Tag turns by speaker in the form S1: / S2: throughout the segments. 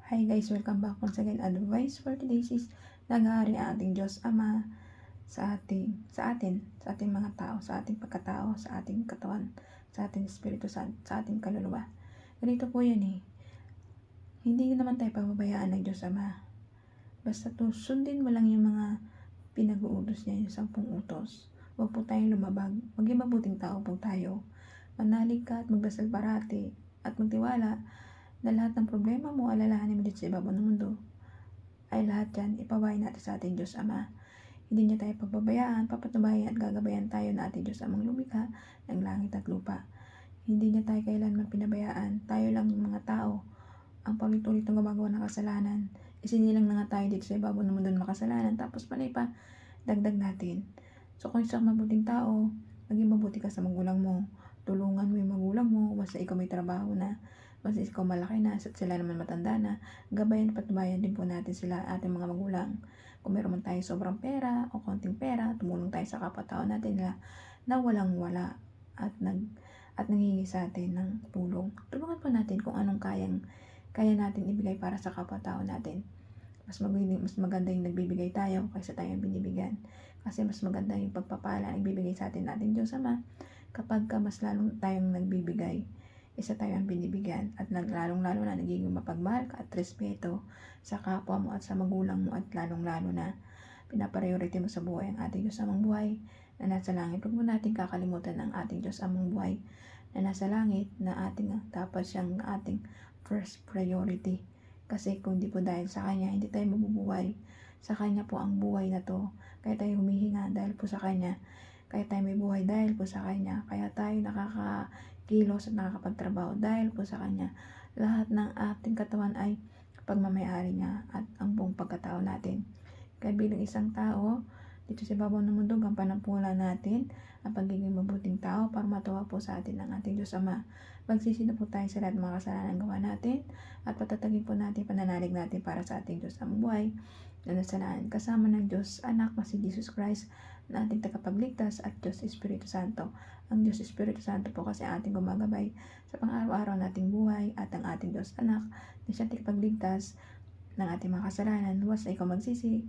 S1: Hi guys, welcome back once again. Advice for today is nag-aari ang ating Diyos Ama sa ating mga tao, sa ating pagkatao, sa ating katawan, sa ating Espiritu Santo, sa ating kaluluwa. Ganito po yan eh. Hindi naman tayo pababayaan ng Diyos Ama. Basta sundin mo lang yung mga pinag-uutos niya, yung 10 utos. Huwag po tayong lumabag. Maging mabuting tao po tayo. Manalig ka at magdasal parati at magtiwala na lahat ng problema mo, alalahanin mo dito sa ibabaw ng mundo, ay lahat yan ipabahay natin sa ating Diyos Ama. Hindi niya tayo pagbabayaan, papatubayan at gagabayan tayo na ating Diyos Amang lumikha ng langit at lupa. Hindi niya tayo kailanman pinabayaan. Tayo lang yung mga tao ang paulit-ulitong gumagawa ng kasalanan. Isinilang na nga tayo dito sa ibabaw ng mundo ng makasalanan, tapos panay pa dagdag natin. So kung isang mabuting tao, maging mabuti ka sa magulang mo. Tulungan mo yung magulang mo, basta ikaw may trabaho na, basta ikaw malaki na, at sila naman matanda na, gabayan at patubayan din po natin sila, ating mga magulang. Kung meron man tayo sobrang pera o konting pera, tumulong tayo sa kapwa-tao natin na walang-wala at nanghingi sa atin ng tulong. Tulungan po natin kung anong kaya natin ibigay para sa kapwa-tao natin. Mas maganda yung nagbibigay tayo kaysa tayo binibigyan. Kasi mas maganda yung pagpapala ang ibibigay sa atin natin Diyos Ama kapag mas lalong tayong nagbibigay, isa tayo ang binibigyan at lalong-lalo na nagiging mapagmahal ka at respeto sa kapwa mo at sa magulang mo at lalong-lalo na pinapriority mo sa buhay ang ating Diyos Amang buhay na nasa langit. Huwag mo natin kakalimutan ang ating Diyos Amang buhay na nasa langit na dapat siyang ating first priority. Kasi kung di po dahil sa Kanya, hindi tayo mabubuhay. Sa Kanya po ang buhay na to. Kaya tayo humihinga dahil po sa Kanya. Kaya tayo may buhay dahil po sa Kanya. Kaya tayo nakakakilos at nakakapagtrabaho dahil po sa Kanya. Lahat ng ating katawan ay pagmamayari niya at ang buong pagkatao natin. Kaya bilang isang tao, dito sa ibabaw ng mundo, gampanan po natin ang pagiging mabuting tao para matuwa po sa atin ang ating Diyos Ama. Magsisi na po tayo sa lahat ng mga kasalanan gawa natin at patatagin po natin pananalig natin para sa ating Diyos ang buhay na nasa langit kasama ng Diyos Anak na si Jesus Christ na ating tagapagligtas at Diyos Espiritu Santo. Ang Diyos Espiritu Santo po kasi ating gumagabay sa pang-araw-araw nating buhay at ang ating Diyos Anak na siyang tagapagligtas ng ating mga kasalanan. Basta ikaw magsisi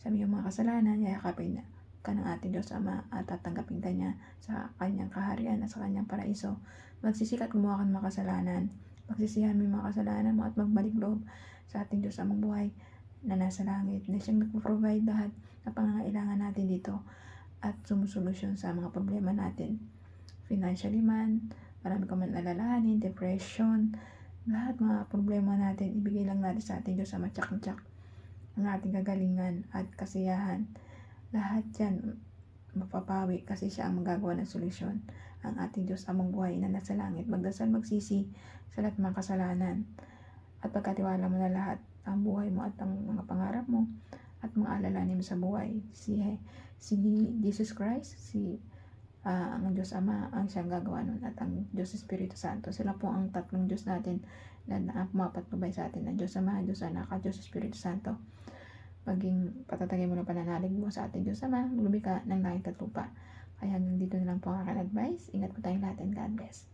S1: sa iyong mga kasalanan, yayakapin ka ng ating Diyos Ama at tatanggapin ka niya sa kanyang kaharian at sa kanyang paraiso. Magsisikat gumawa ka ng mga kasalanan. Pagsisihan mo yung mga kasalanan mo at magbalik loob sa ating Diyos Amang buhay na nasa langit, na siyang nagpo-provide lahat ng pangangailangan natin dito at sumusolusyon sa mga problema natin. Financially man, marami ka man alalahanin, depression, lahat mga problema natin, ibigay lang natin sa ating Diyos Ama, tsak-tsak ang ating kagalingan at kasiyahan. Lahat yan mapapawi kasi siya ang magagawa ng solusyon. Ang ating Diyos Amang buhay na nasa langit, magdasal, magsisi sa lahat ng mga kasalanan at pagkatiwala mo na lahat ang buhay mo at ang mga pangarap mo at mga alalahanin mo sa buhay. Si Jesus Christ, ang Diyos Ama ang siyang gagawa nun at ang Diyos Espiritu Santo. Sila po ang tatlong Diyos natin na pumapatnubay sa atin, ang Diyos Ama, Diyos Anak at Diyos Espiritu Santo. Maging patatagin mo ng pananalig mo sa ating Diyos Ama, lumikha ng langit at lupa. Kaya hanggang dito na lang po ang aking advice. Ingat po tayong lahat and God bless.